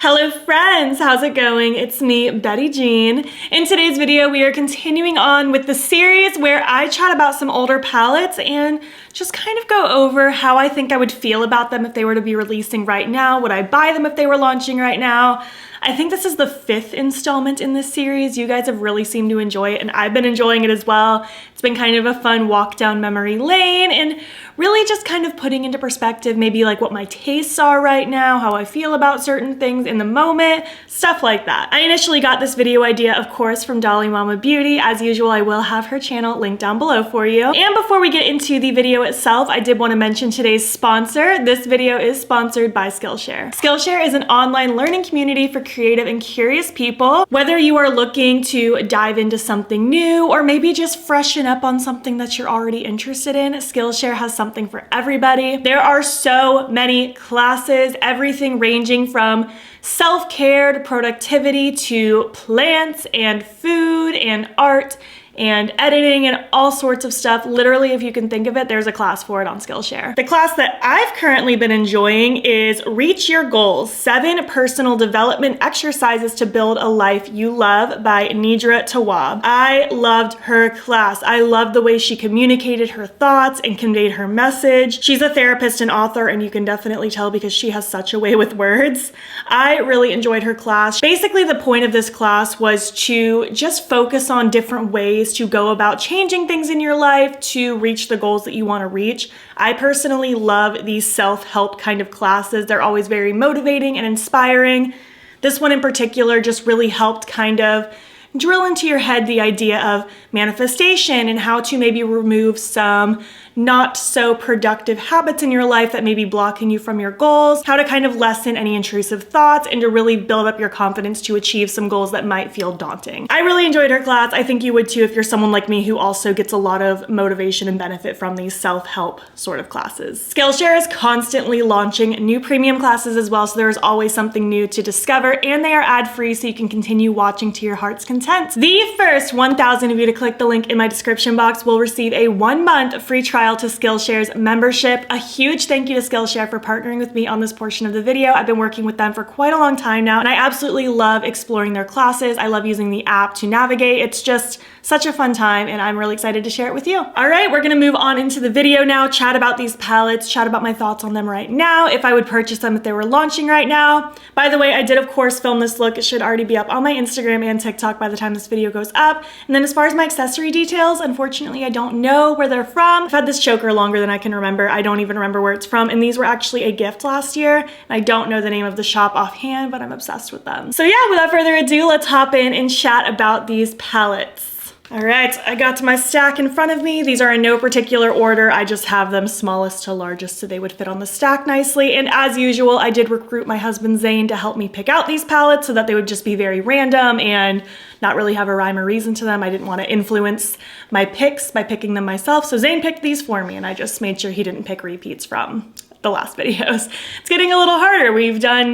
Hello friends, how's it going? It's me, Betty Jean. In today's video, we are continuing on with the series where I chat about some older palettes and just kind of go over how I think I would feel about them if they were to be releasing right now. Would I buy them if they were launching right now? I think this is the 5th installment in this series. You guys have really seemed to enjoy it and I've been enjoying it as well. It's been kind of a fun walk down memory lane and really just kind of putting into perspective maybe like what my tastes are right now, how I feel about certain things in the moment, stuff like that. I initially got this video idea, of course, from Dolly Mama Beauty. As usual, I will have her channel linked down below for you. And before we get into the video itself, I did want to mention today's sponsor. This video is sponsored by Skillshare. Skillshare is an online learning community for creative and curious people. Whether you are looking to dive into something new or maybe just freshen up on something that you're already interested in, Skillshare has something for everybody. There are so many classes, everything ranging from self-care to productivity to plants and food and art and editing and all sorts of stuff. Literally, if you can think of it, there's a class for it on Skillshare. The class that I've currently been enjoying is Reach Your Goals, 7 Personal Development Exercises to Build a Life You Love by Nidra Tawwab. I loved her class. I loved the way she communicated her thoughts and conveyed her message. She's a therapist and author, and you can definitely tell because she has such a way with words. I really enjoyed her class. Basically, the point of this class was to just focus on different ways to go about changing things in your life to reach the goals that you want to reach. I personally love these self-help kind of classes. They're always very motivating and inspiring. This one in particular just really helped kind of drill into your head the idea of manifestation and how to maybe remove some not so productive habits in your life that may be blocking you from your goals, how to kind of lessen any intrusive thoughts and to really build up your confidence to achieve some goals that might feel daunting. I really enjoyed her class. I think you would too if you're someone like me who also gets a lot of motivation and benefit from these self-help sort of classes. Skillshare is constantly launching new premium classes as well, so there's always something new to discover, and they are ad-free so you can continue watching to your heart's content. The first 1,000 of you to click the link in my description box will receive a 1-month free trial to Skillshare's membership. A huge thank you to Skillshare for partnering with me on this portion of the video. I've been working with them for quite a long time now, and I absolutely love exploring their classes. I love using the app to navigate. It's just such a fun time, and I'm really excited to share it with you. All right, we're gonna move on into the video now, chat about these palettes, chat about my thoughts on them right now, if I would purchase them if they were launching right now. By the way, I did of course film this look. It should already be up on my Instagram and TikTok by the time this video goes up. And then as far as my accessory details, unfortunately, I don't know where they're from. I've had this choker longer than I can remember. I don't even remember where it's from, and these were actually a gift last year. And I don't know the name of the shop offhand, but I'm obsessed with them. So yeah, without further ado, let's hop in and chat about these palettes. All right, I got my stack in front of me. These are in no particular order. I just have them smallest to largest so they would fit on the stack nicely. And as usual, I did recruit my husband Zane to help me pick out these palettes so that they would just be very random and not really have a rhyme or reason to them. I didn't want to influence my picks by picking them myself. So Zane picked these for me and I just made sure he didn't pick repeats from the last videos. It's getting a little harder.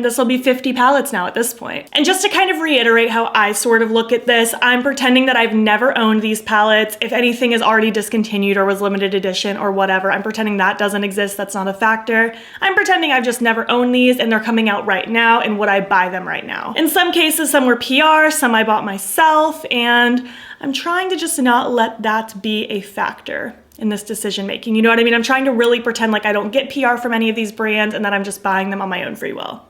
This will be 50 palettes now at this point. And just to kind of reiterate how I sort of look at this, I'm pretending that I've never owned these palettes. If anything is already discontinued or was limited edition or whatever, I'm pretending that doesn't exist. That's not a factor. I'm pretending I've just never owned these and they're coming out right now and would I buy them right now. In some cases, some were PR, some I bought myself, and I'm trying to just not let that be a factor in this decision making. You know what I mean? I'm trying to really pretend like I don't get PR from any of these brands and that I'm just buying them on my own free will,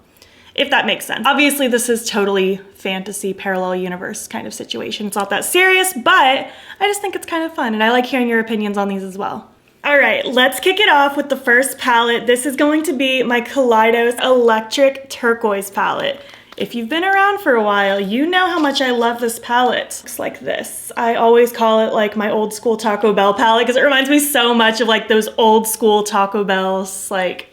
if that makes sense. Obviously, this is totally fantasy, parallel universe kind of situation. It's not that serious, but I just think it's kind of fun and I like hearing your opinions on these as well. All right, let's kick it off with the first palette. This is going to be my Kaleidos Electric Turquoise palette. If you've been around for a while, you know how much I love this palette. Looks like this. I always call it like my old school Taco Bell palette because it reminds me so much of like those old school Taco Bells, like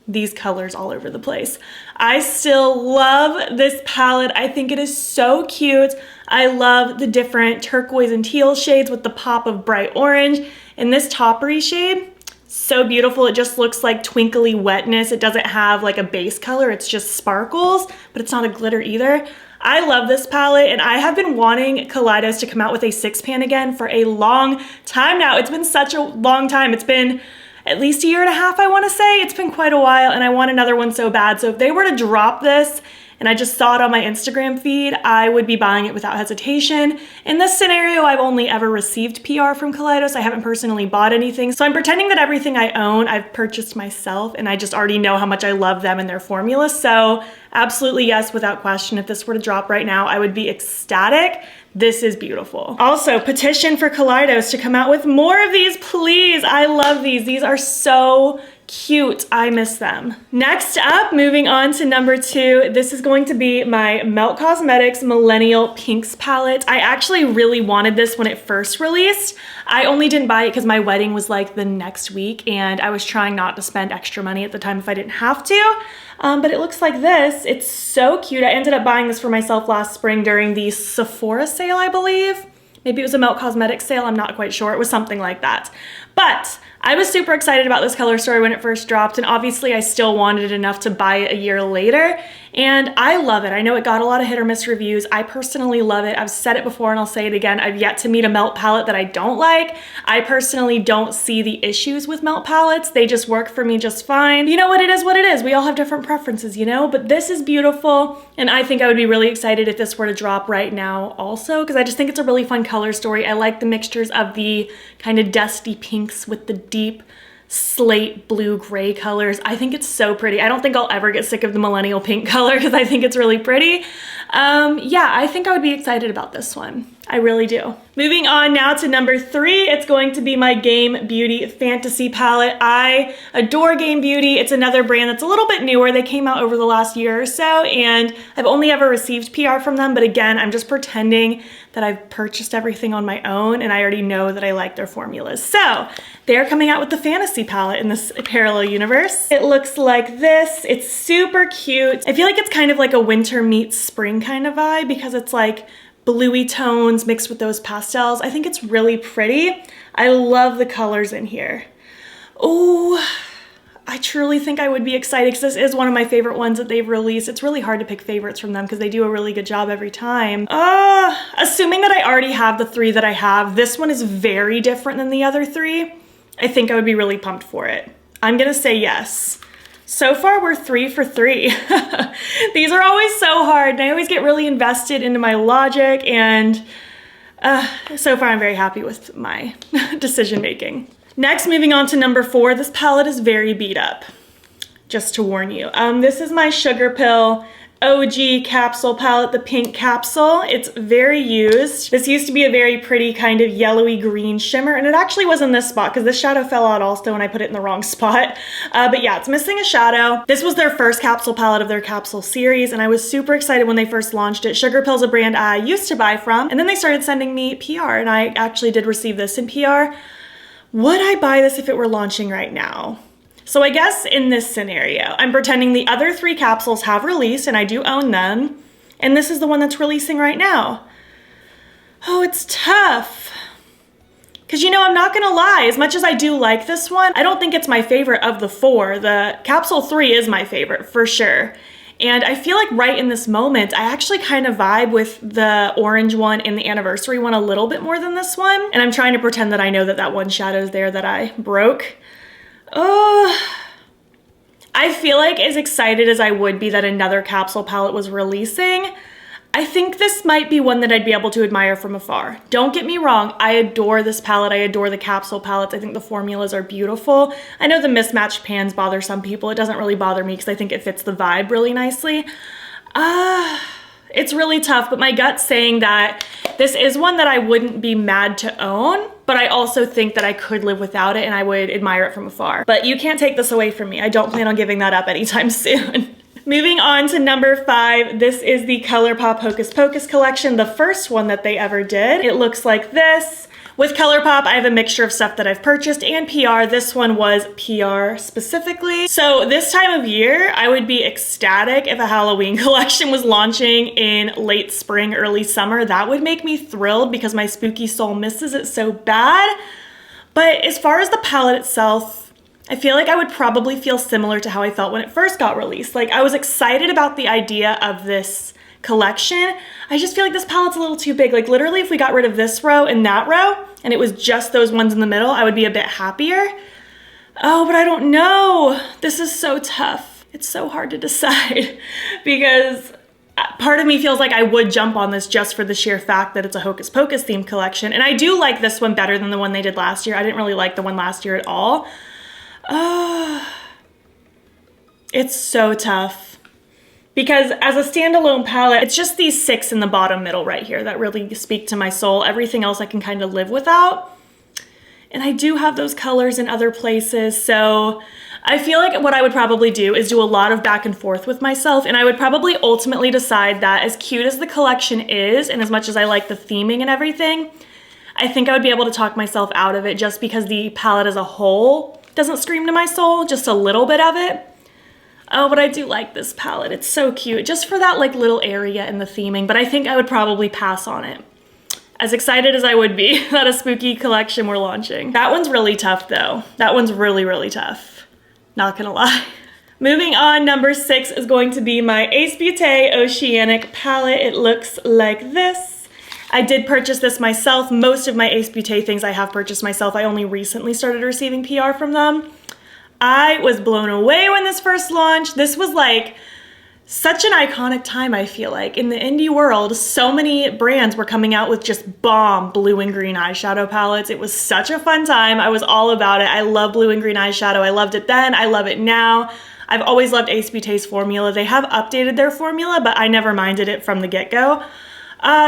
these colors all over the place. I still love this palette. I think it is so cute. I love the different turquoise and teal shades with the pop of bright orange. And this toppery shade, so beautiful. It just looks like twinkly wetness. It doesn't have like a base color. It's just sparkles, but it's not a glitter either. I love this palette and I have been wanting Kaleidos to come out with a 6-pan again for a long time now. It's been such a long time. It's been at least a year and a half, I want to say. It's been quite a while and I want another one so bad. So if they were to drop this and I just saw it on my Instagram feed, I would be buying it without hesitation. In this scenario, I've only ever received PR from Kaleidos. I haven't personally bought anything. So I'm pretending that everything I own, I've purchased myself, and I just already know how much I love them and their formula. So absolutely yes, without question. If this were to drop right now, I would be ecstatic. This is beautiful. Also, petition for Kaleidos to come out with more of these, please. I love these. These are so cute. I miss them. Next up, moving on to number 2, this is going to be my Nomad Cosmetics Millennial Pinks palette. I actually really wanted this when it first released. I only didn't buy it because my wedding was like the next week, and I was trying not to spend extra money at the time if I didn't have to. But it looks like this. It's so cute. I ended up buying this for myself last spring during the Sephora sale, I believe. Maybe it was a Millennial Cosmetics sale, I'm not quite sure. It was something like that. But I was super excited about this color story when it first dropped, and obviously I still wanted it enough to buy it a year later, and I love it. I know it got a lot of hit or miss reviews. I personally love it. I've said it before and I'll say it again. I've yet to meet a melt palette that I don't like. I personally don't see the issues with melt palettes. They just work for me just fine. You know what it is, what it is. We all have different preferences, you know? But this is beautiful, and I think I would be really excited if this were to drop right now also, because I just think it's a really fun color story. I like the mixtures of the kind of dusty pinks with the deep slate blue gray colors. I think it's so pretty. I don't think I'll ever get sick of the Millennial Pink color because I think it's really pretty. Yeah, I think I would be excited about this one. I really do. Moving on now to number 3, it's going to be my Game Beauty Fantasy palette. I adore Game Beauty. It's another brand that's a little bit newer. They came out over the last year or so, and I've only ever received PR from them, but again, I'm just pretending that I've purchased everything on my own, and I already know that I like their formulas. So they're coming out with the Fantasy palette in this parallel universe. It looks like this. It's super cute. I feel like it's kind of like a winter meets spring kind of vibe because it's like bluey tones mixed with those pastels. I think it's really pretty. I love the colors in here. Oh, I truly think I would be excited because this is one of my favorite ones that they've released. It's really hard to pick favorites from them because they do a really good job every time. Assuming that I already have the 3 that I have, this one is very different than the other 3. I think I would be really pumped for it. I'm gonna say yes. So far, we're 3 for 3. These are always so hard, and I always get really invested into my logic, and so far I'm very happy with my decision making. Next, moving on to number 4, this palette is very beat up, just to warn you. This is my Sugar Pill OG Capsule palette, the pink Capsule. It's very used. This used to be a very pretty kind of yellowy green shimmer, and it actually was in this spot because this shadow fell out also when I put it in the wrong spot. But yeah, it's missing a shadow. This was their first capsule palette of their Capsule series, and I was super excited when they first launched it. Sugar Pill's a brand I used to buy from, and then they started sending me PR, and I actually did receive this in PR. Would I buy this if it were launching right now? So I guess in this scenario, I'm pretending the other 3 capsules have released and I do own them, and this is the one that's releasing right now. Oh, it's tough. Because, you know, I'm not gonna lie, as much as I do like this one, I don't think it's my favorite of the 4. The Capsule 3 is my favorite for sure. And I feel like right in this moment, I actually kind of vibe with the orange one and the anniversary one a little bit more than this one. And I'm trying to pretend that I know that that one shadow is there that I broke. Oh, I feel like as excited as I would be that another capsule palette was releasing, I think this might be one that I'd be able to admire from afar. Don't get me wrong, I adore this palette. I adore the capsule palettes. I think the formulas are beautiful. I know the mismatched pans bother some people. It doesn't really bother me because I think it fits the vibe really nicely. It's really tough, but my gut's saying that this is one that I wouldn't be mad to own, but I also think that I could live without it and I would admire it from afar. But you can't take this away from me. I don't plan on giving that up anytime soon. Moving on to number 5, this is the Colourpop Hocus Pocus collection, the first one that they ever did. It looks like this. With Colourpop, I have a mixture of stuff that I've purchased and PR. This one was PR specifically. So this time of year, I would be ecstatic if a Halloween collection was launching in late spring, early summer. That would make me thrilled because my spooky soul misses it so bad. But as far as the palette itself, I feel like I would probably feel similar to how I felt when it first got released. Like, I was excited about the idea of this collection. I just feel like this palette's a little too big. Like, literally, if we got rid of this row and that row, and it was just those ones in the middle, I would be a bit happier. Oh, but I don't know. This is so tough. It's so hard to decide because part of me feels like I would jump on this just for the sheer fact that it's a Hocus Pocus themed collection. And I do like this one better than the one they did last year. I didn't really like the one last year at all. It's so tough. Because as a standalone palette, it's just these 6 in the bottom middle right here that really speak to my soul. Everything else I can kind of live without. And I do have those colors in other places, so I feel like what I would probably do is do a lot of back and forth with myself, and I would probably ultimately decide that as cute as the collection is, and as much as I like the theming and everything, I think I would be able to talk myself out of it just because the palette as a whole doesn't scream to my soul, just a little bit of it. Oh, but I do like this palette. It's so cute, just for that like little area in the theming, but I think I would probably pass on it. As excited as I would be that a spooky collection we're launching. That one's really tough though. That one's really, really tough. Not gonna lie. Moving on, number 6 is going to be my Ace Beauté Oceanic palette. It looks like this. I did purchase this myself. Most of my Ace Beauté things I have purchased myself. I only recently started receiving PR from them. I was blown away when this first launched. This was like such an iconic time, I feel like. In the indie world, so many brands were coming out with just bomb blue and green eyeshadow palettes. It was such a fun time. I was all about it. I love blue and green eyeshadow. I loved it then. I love it now. I've always loved Ace Beauté's formula. They have updated their formula, but I never minded it from the get-go.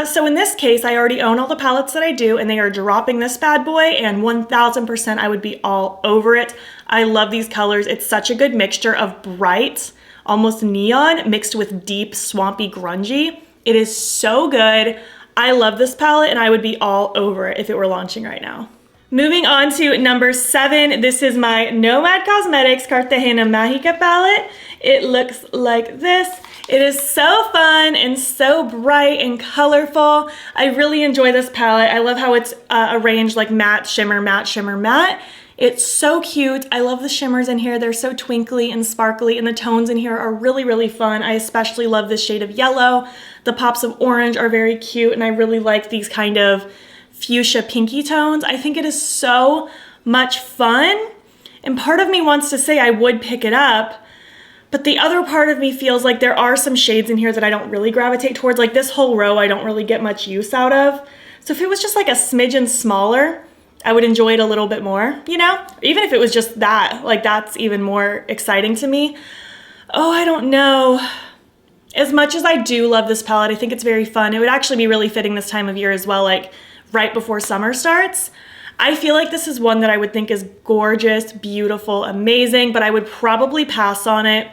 So in this case, I already own all the palettes that I do, and they are dropping this bad boy, and 1000% I would be all over it. I love these colors. It's such a good mixture of bright, almost neon, mixed with deep, swampy, grungy. It is so good. I love this palette, and I would be all over it if it were launching right now. Moving on to number 7, this is my Nomad Cosmetics Cartagena Mágica palette. It looks like this. It is so fun and so bright and colorful. I really enjoy this palette. I love how it's arranged like matte, shimmer, matte, shimmer, matte. It's so cute. I love the shimmers in here. They're so twinkly and sparkly, and the tones in here are really, really fun. I especially love this shade of yellow. The pops of orange are very cute, and I really like these kind of fuchsia pinky tones. I think it is so much fun, and part of me wants to say I would pick it up, but the other part of me feels like there are some shades in here that I don't really gravitate towards. Like this whole row I don't really get much use out of. So if it was just like a smidgen smaller, I would enjoy it a little bit more, you know? Even if it was just that, like that's even more exciting to me. Oh, I don't know. As much as I do love this palette, I think it's very fun. It would actually be really fitting this time of year as well, like right before summer starts. I feel like this is one that I would think is gorgeous, beautiful, amazing, but I would probably pass on it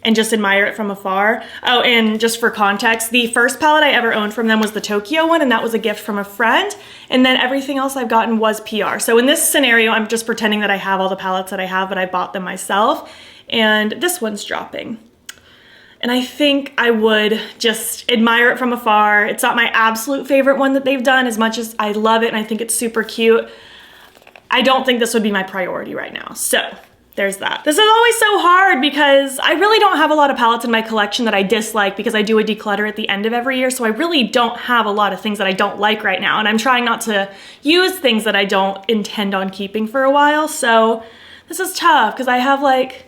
and just admire it from afar. Oh, and just for context, the first palette I ever owned from them was the Tokyo one, and that was a gift from a friend. And then everything else I've gotten was PR. So in this scenario, I'm just pretending that I have all the palettes that I have, but I bought them myself. And this one's dropping. And I think I would just admire it from afar. It's not my absolute favorite one that they've done, as much as I love it and I think it's super cute. I don't think this would be my priority right now. So there's that. This is always so hard because I really don't have a lot of palettes in my collection that I dislike, because I do a declutter at the end of every year. So I really don't have a lot of things that I don't like right now. And I'm trying not to use things that I don't intend on keeping for a while. So this is tough because I have like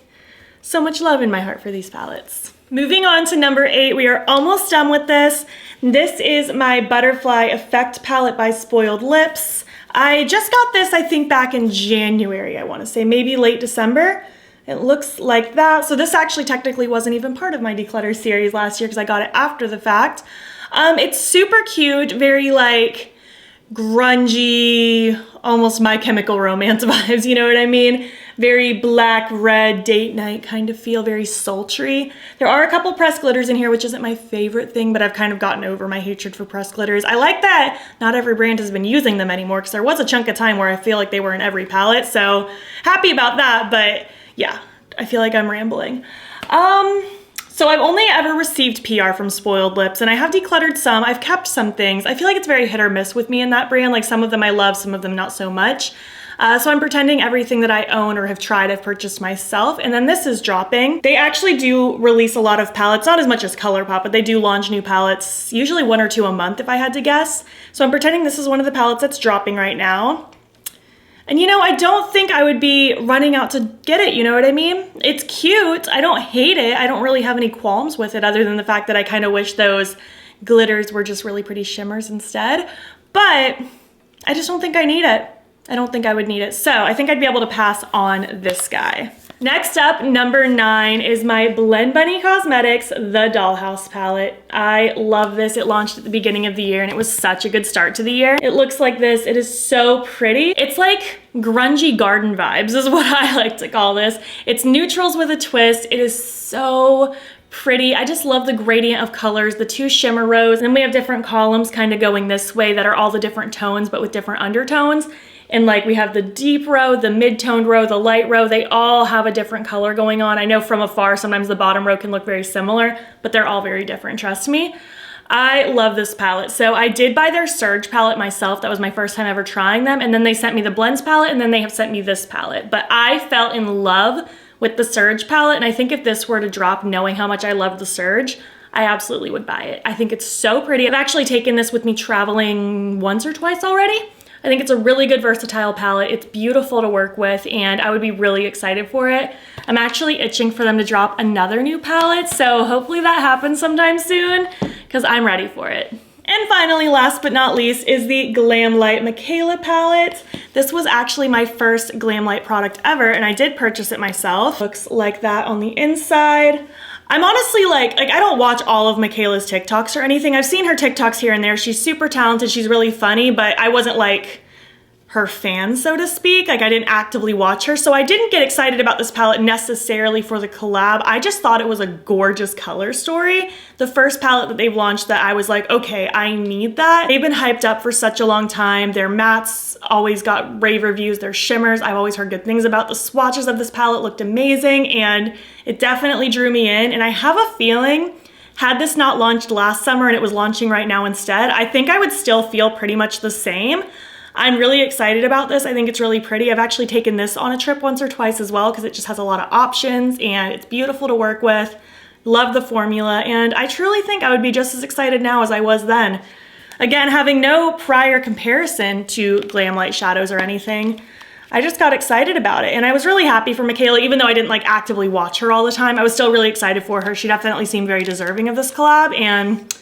so much love in my heart for these palettes. Moving on to number 8, we are almost done with this. This is my Butterfly Effect palette by Spoiled Lips. I just got this, I think, back in January, I want to say, maybe late December. It looks like that. So this actually technically wasn't even part of my declutter series last year because I got it after the fact. It's super cute, very like grungy, almost My Chemical Romance vibes, you know what I mean? Very black, red, date night kind of feel, very sultry. There are a couple pressed glitters in here, which isn't my favorite thing, but I've kind of gotten over my hatred for pressed glitters. I like that not every brand has been using them anymore, because there was a chunk of time where I feel like they were in every palette, so happy about that, but yeah, I feel like I'm rambling. So I've only ever received PR from Spoiled Lips, and I have decluttered some. I've kept some things. I feel like it's very hit or miss with me in that brand. Like some of them I love, some of them not so much. So I'm pretending everything that I own or have tried I've purchased myself. And then this is dropping. They actually do release a lot of palettes, not as much as Colourpop, but they do launch new palettes, usually 1 or 2 a month if I had to guess. So I'm pretending this is one of the palettes that's dropping right now. And you know, I don't think I would be running out to get it, you know what I mean? It's cute, I don't hate it. I don't really have any qualms with it other than the fact that I kind of wish those glitters were just really pretty shimmers instead. But I just don't think I need it. I don't think I would need it. So I think I'd be able to pass on this guy. Next up, number 9 is my Blend Bunny Cosmetics, the Dollhouse palette. I love this. It launched at the beginning of the year and it was such a good start to the year. It looks like this. It is so pretty. It's like grungy garden vibes is what I like to call this. It's neutrals with a twist. It is so pretty. I just love the gradient of colors, the 2 shimmer rows, and then we have different columns kind of going this way that are all the different tones but with different undertones. And like we have the deep row, the mid-toned row, the light row, they all have a different color going on. I know from afar sometimes the bottom row can look very similar, but they're all very different, trust me. I love this palette. So I did buy their Surge palette myself. That was my first time ever trying them. And then they sent me the Blends palette and then they have sent me this palette. But I fell in love with the Surge palette. And I think if this were to drop, knowing how much I love the Surge, I absolutely would buy it. I think it's so pretty. I've actually taken this with me traveling once or twice already. I think it's a really good versatile palette. It's beautiful to work with and I would be really excited for it. I'm actually itching for them to drop another new palette, so hopefully that happens sometime soon because I'm ready for it. And finally, last but not least, is the Glamlight Michaela palette. This was actually my first Glamlight product ever and I did purchase it myself. Looks like that on the inside. I'm honestly like I don't watch all of Michaela's TikToks or anything. I've seen her TikToks here and there. She's super talented, she's really funny, but I wasn't like her fan, so to speak. Like I didn't actively watch her, so I didn't get excited about this palette necessarily for the collab. I just thought it was a gorgeous color story. The first palette that they've launched that I was like, okay, I need that. They've been hyped up for such a long time. Their mattes always got rave reviews. Their shimmers, I've always heard good things about. The swatches of this palette looked amazing and it definitely drew me in. And I have a feeling had this not launched last summer and it was launching right now instead, I think I would still feel pretty much the same. I'm really excited about this. I think it's really pretty. I've actually taken this on a trip once or twice as well because it just has a lot of options and it's beautiful to work with. Love the formula and I truly think I would be just as excited now as I was then. Again, having no prior comparison to Glamlight shadows or anything, I just got excited about it and I was really happy for Michaela. Even though I didn't like actively watch her all the time, I was still really excited for her. She definitely seemed very deserving of this collab and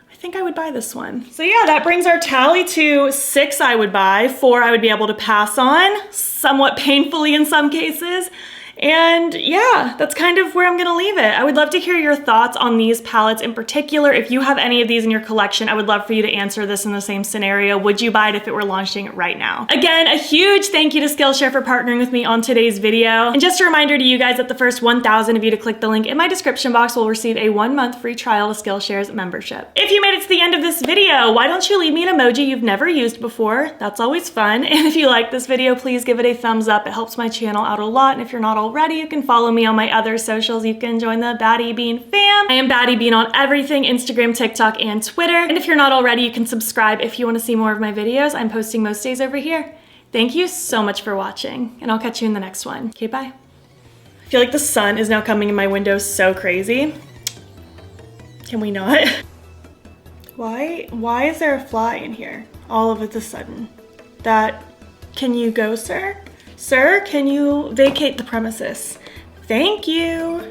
I think I would buy this one. So yeah, that brings our tally to 6 I would buy, 4 I would be able to pass on, somewhat painfully in some cases. And yeah, that's kind of where I'm gonna leave it. I would love to hear your thoughts on these palettes in particular. If you have any of these in your collection, I would love for you to answer this in the same scenario. Would you buy it if it were launching right now? Again, a huge thank you to Skillshare for partnering with me on today's video. And just a reminder to you guys that the first 1,000 of you to click the link in my description box will receive a 1-month free trial to Skillshare's membership. If you made it to the end of this video, why don't you leave me an emoji you've never used before? That's always fun. And if you like this video, please give it a thumbs up. It helps my channel out a lot. And if you're not already, you can follow me on my other socials. You can join the battybean fam. I am battybean on everything, Instagram, TikTok, and Twitter. And if you're not already, you can subscribe if you want to see more of my videos. I'm posting most days over here. Thank you so much for watching, and I'll catch you in the next one. Okay, bye. I feel like the sun is now coming in my window so crazy. Can we not? Why is there a fly in here all of a sudden? Can you go, sir? Sir, can you vacate the premises? Thank you.